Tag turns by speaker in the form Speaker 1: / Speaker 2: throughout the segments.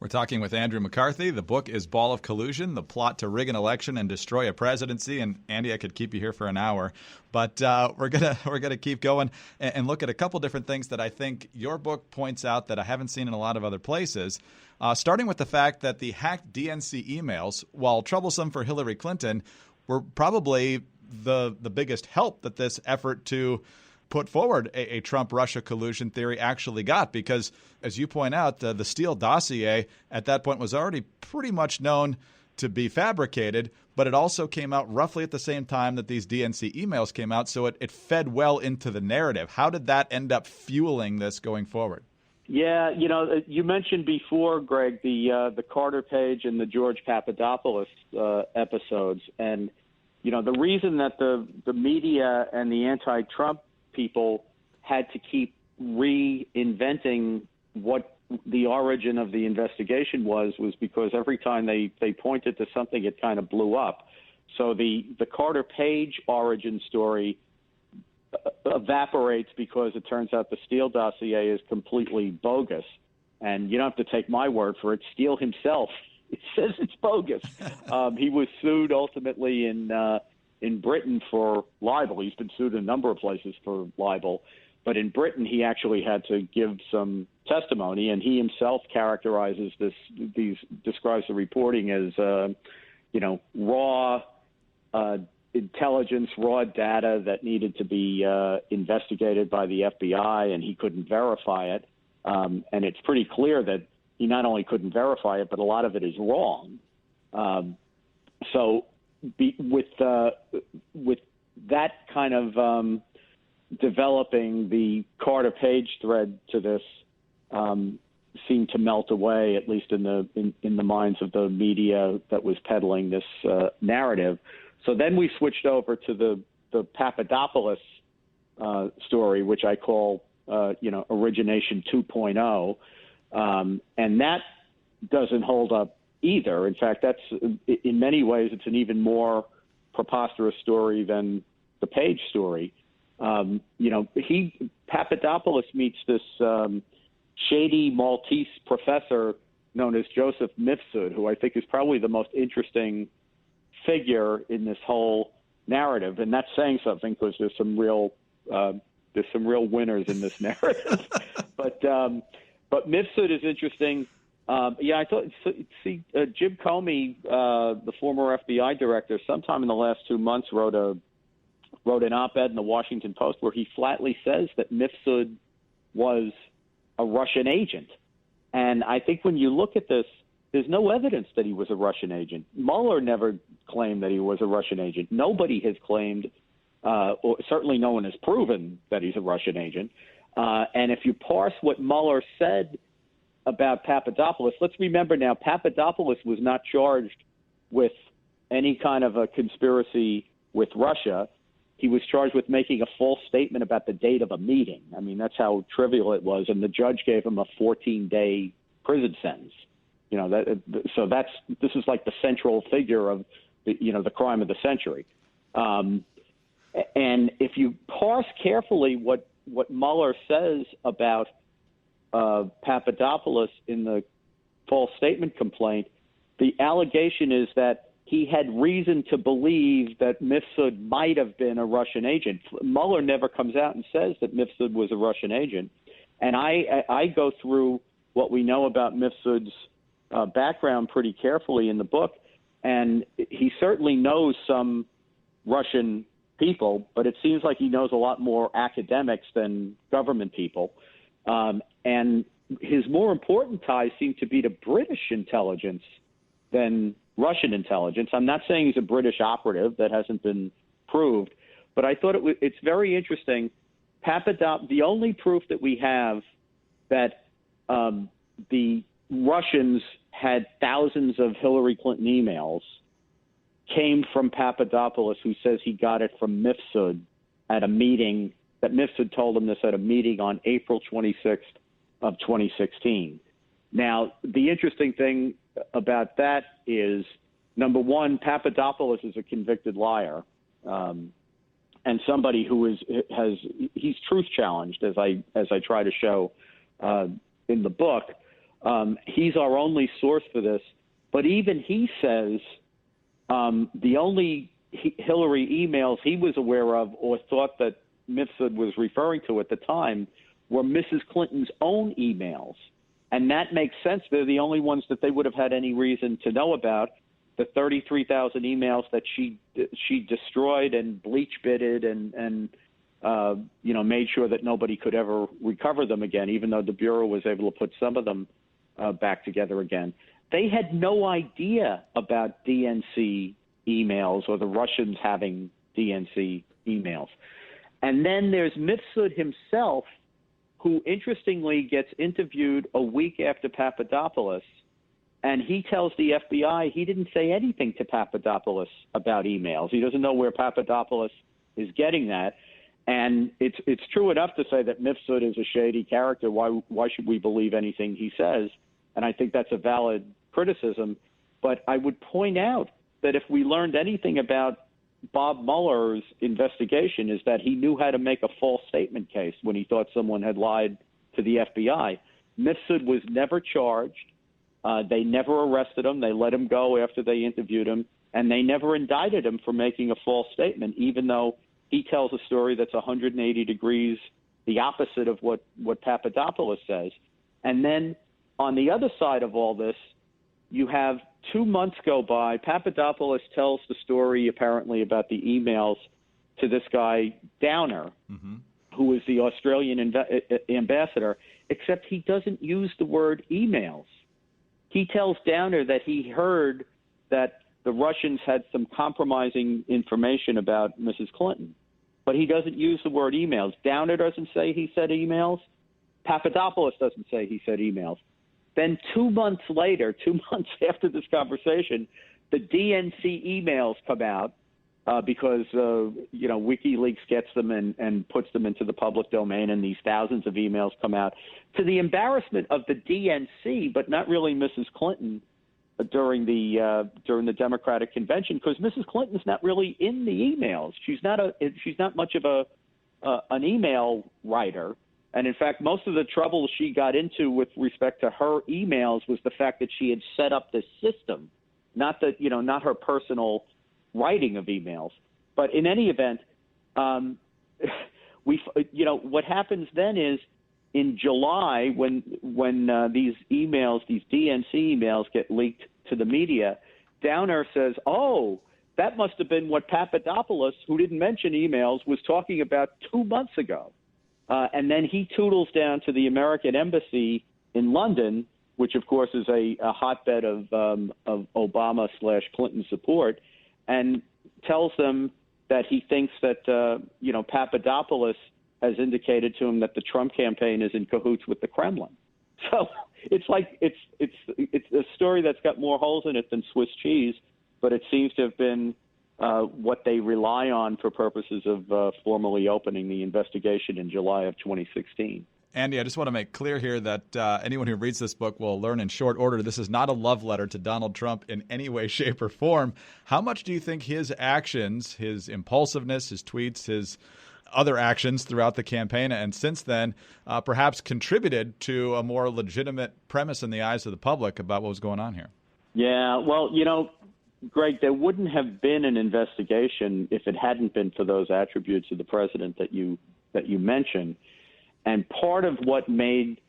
Speaker 1: We're talking with Andrew McCarthy. The book is Ball of Collusion, the plot to rig an election and destroy a presidency. And Andy, I could keep you here for an hour, but we're gonna keep going and look at a couple different things that I think your book points out that I haven't seen in a lot of other places. Starting with the fact that the hacked DNC emails, while troublesome for Hillary Clinton, were probably the biggest help that this effort to put forward a Trump-Russia collusion theory actually got, because, as you point out, the Steele dossier at that point was already pretty much known to be fabricated, but it also came out roughly at the same time that these DNC emails came out, so it fed well into the narrative. How did that end up fueling this going forward?
Speaker 2: Yeah, you mentioned before, Greg, the Carter Page and the George Papadopoulos episodes, and the reason that the media and the anti-Trump people had to keep reinventing what the origin of the investigation was because every time they pointed to something, it kind of blew up. So the Carter Page origin story evaporates because it turns out the Steele dossier is completely bogus. And you don't have to take my word for it. Steele himself says it's bogus. He was sued ultimately in Britain for libel. He's been sued in a number of places for libel. But in Britain, he actually had to give some testimony, and he himself characterizes describes the reporting as, raw intelligence, raw data that needed to be investigated by the FBI, and he couldn't verify it. And it's pretty clear that he not only couldn't verify it, but a lot of it is wrong. With that kind of developing, the Carter Page thread to this seemed to melt away, at least in the minds of the media that was peddling this narrative. So then we switched over to the Papadopoulos story, which I call Origination 2.0, and that doesn't hold up either. In fact, that's in many ways it's an even more preposterous story than the Page story. Papadopoulos meets this shady Maltese professor known as Joseph Mifsud, who I think is probably the most interesting figure in this whole narrative, and that's saying something because there's some real winners in this narrative. But Mifsud is interesting. I thought. Jim Comey, the former FBI director, sometime in the last 2 months wrote an op-ed in the Washington Post where he flatly says that Mifsud was a Russian agent. And I think when you look at this, there's no evidence that he was a Russian agent. Mueller never claimed that he was a Russian agent. Nobody has claimed, or certainly no one has proven that he's a Russian agent. And if you parse what Mueller said about Papadopoulos, let's remember now, Papadopoulos was not charged with any kind of a conspiracy with Russia. He was charged with making a false statement about the date of a meeting. I mean, that's how trivial it was. And the judge gave him a 14-day prison sentence. This is like the central figure of the crime of the century. And if you parse carefully what Mueller says about Papadopoulos in the false statement complaint, the allegation is that he had reason to believe that Mifsud might have been a Russian agent. Mueller never comes out and says that Mifsud was a Russian agent. And I go through what we know about Mifsud's background pretty carefully in the book, and he certainly knows some Russian people, but it seems like he knows a lot more academics than government people. And his more important ties seem to be to British intelligence than Russian intelligence. I'm not saying he's a British operative. That hasn't been proved. But I thought it's very interesting. The only proof that we have that the Russians had thousands of Hillary Clinton emails came from Papadopoulos, who says he got it from Mifsud at a meeting, that Mifsud told him this at a meeting on April 26th of 2016. Now, the interesting thing about that is, number one, Papadopoulos is a convicted liar, and somebody who he's truth challenged, as I try to show in the book. He's our only source for this. But even he says the only Hillary emails he was aware of or thought that Mifsud was referring to at the time were Mrs. Clinton's own emails. And that makes sense. They're the only ones that they would have had any reason to know about. The 33,000 emails that she destroyed and bleach-bitted and made sure that nobody could ever recover them again, even though the Bureau was able to put some of them back together again. They had no idea about DNC emails or the Russians having DNC emails. And then there's Mifsud himself, who interestingly gets interviewed a week after Papadopoulos, and he tells the FBI he didn't say anything to Papadopoulos about emails. He doesn't know where Papadopoulos is getting that. And it's true enough to say that Mifsud is a shady character. Why should we believe anything he says? And I think that's a valid criticism. But I would point out that if we learned anything about Bob Mueller's investigation, is that he knew how to make a false statement case when he thought someone had lied to the FBI. Mifsud was never charged. They never arrested him. They let him go after they interviewed him, and they never indicted him for making a false statement, even though he tells a story that's 180 degrees the opposite of what Papadopoulos says. And then on the other side of all this, you have 2 months go by. Papadopoulos tells the story apparently about the emails to this guy Downer, who is the Australian ambassador, except he doesn't use the word emails. He tells Downer that he heard that the Russians had some compromising information about Mrs. Clinton, but he doesn't use the word emails. Downer doesn't say he said emails. Papadopoulos doesn't say he said emails. Then 2 months later, 2 months after this conversation, the DNC emails come out because WikiLeaks gets them and puts them into the public domain, and these thousands of emails come out to the embarrassment of the DNC, but not really Mrs. Clinton during the Democratic convention, because Mrs. Clinton's not really in the emails. She's not much of an email writer. And in fact, most of the trouble she got into with respect to her emails was the fact that she had set up this system, not her personal writing of emails. But in any event, what happens then is in July when these DNC emails get leaked to the media, Downer says, "Oh, that must have been what Papadopoulos, who didn't mention emails, was talking about 2 months ago." And then he toodles down to the American embassy in London, which, of course, is a hotbed of Obama/Clinton support, and tells them that he thinks that, Papadopoulos has indicated to him that the Trump campaign is in cahoots with the Kremlin. So it's like it's a story that's got more holes in it than Swiss cheese, but it seems to have been what they rely on for purposes of formally opening the investigation in July of 2016.
Speaker 1: Andy, I just want to make clear here that anyone who reads this book will learn in short order this is not a love letter to Donald Trump in any way, shape, or form. How much do you think his actions, his impulsiveness, his tweets, his other actions throughout the campaign and since then perhaps contributed to a more legitimate premise in the eyes of the public about what was going on here?
Speaker 2: Yeah, well, Greg, there wouldn't have been an investigation if it hadn't been for those attributes of the president that you mentioned. And part of what made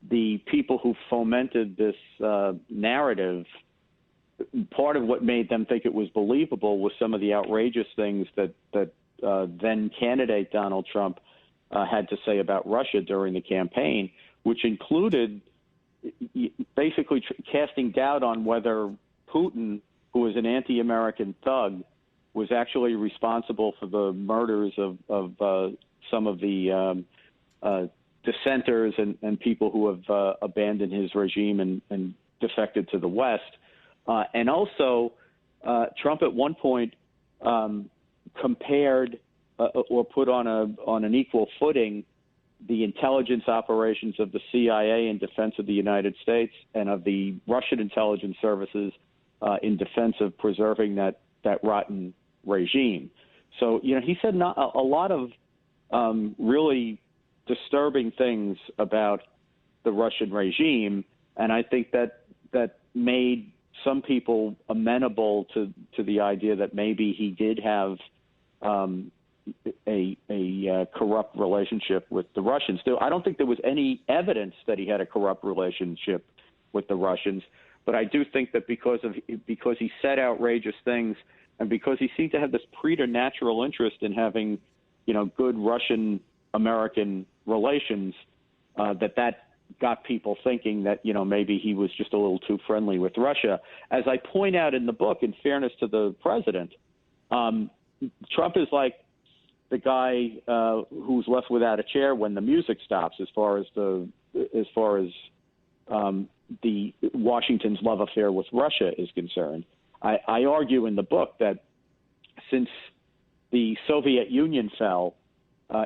Speaker 2: the people who fomented this narrative, part of what made them think it was believable was some of the outrageous things that then candidate Donald Trump had to say about Russia during the campaign, which included basically casting doubt on whether Putin, who was an anti-American thug, was actually responsible for the murders of some of the dissenters and people who have abandoned his regime and defected to the West. And also, Trump at one point compared or put on an equal footing the intelligence operations of the CIA in defense of the United States and of the Russian intelligence services in defense of preserving that rotten regime. So, he said a lot of really disturbing things about the Russian regime, And I think that made some people amenable to the idea that maybe he did have a corrupt relationship with the Russians. I don't think there was any evidence that he had a corrupt relationship with the Russians, but I do think that because he said outrageous things and because he seemed to have this preternatural interest in having, good Russian-American relations, that got people thinking that, maybe he was just a little too friendly with Russia. As I point out in the book, in fairness to the president, Trump is like the guy who's left without a chair when the music stops, as far as the Washington's love affair with Russia is concerned. I argue in the book that since the Soviet Union fell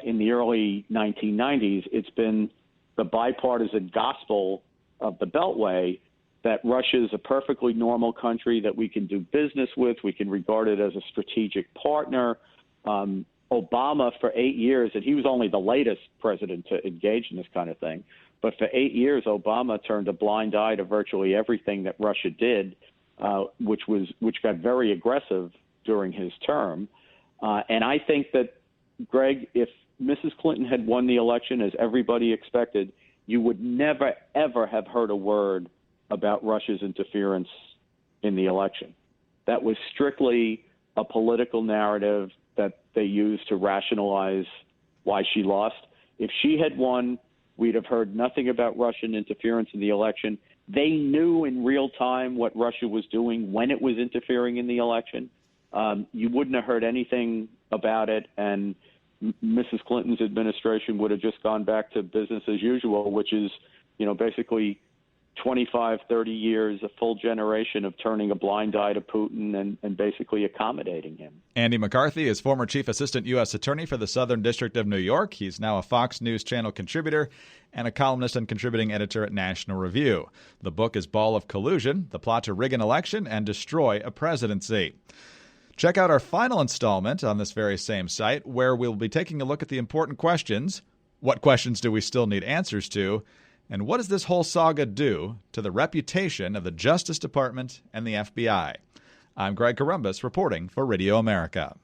Speaker 2: in the early 1990s, it's been the bipartisan gospel of the Beltway that Russia is a perfectly normal country that we can do business with. We can regard it as a strategic partner. Obama, for 8 years, and he was only the latest president to engage in this kind of thing, but for 8 years, Obama turned a blind eye to virtually everything that Russia did, which got very aggressive during his term. And I think that, Greg, if Mrs. Clinton had won the election, as everybody expected, you would never, ever have heard a word about Russia's interference in the election. That was strictly a political narrative that they used to rationalize why she lost. If she had won, we'd have heard nothing about Russian interference in the election. They knew in real time what Russia was doing when it was interfering in the election. You wouldn't have heard anything about it, and Mrs. Clinton's administration would have just gone back to business as usual, which is, basically 25, 30 years, a full generation of turning a blind eye to Putin and basically accommodating him.
Speaker 1: Andy McCarthy is former Chief Assistant U.S. Attorney for the Southern District of New York. He's now a Fox News Channel contributor and a columnist and contributing editor at National Review. The book is Ball of Collusion, The Plot to Rig an Election and Destroy a Presidency. Check out our final installment on this very same site, where we'll be taking a look at the important questions. What questions do we still need answers to? And what does this whole saga do to the reputation of the Justice Department and the FBI? I'm Greg Corombos reporting for Radio America.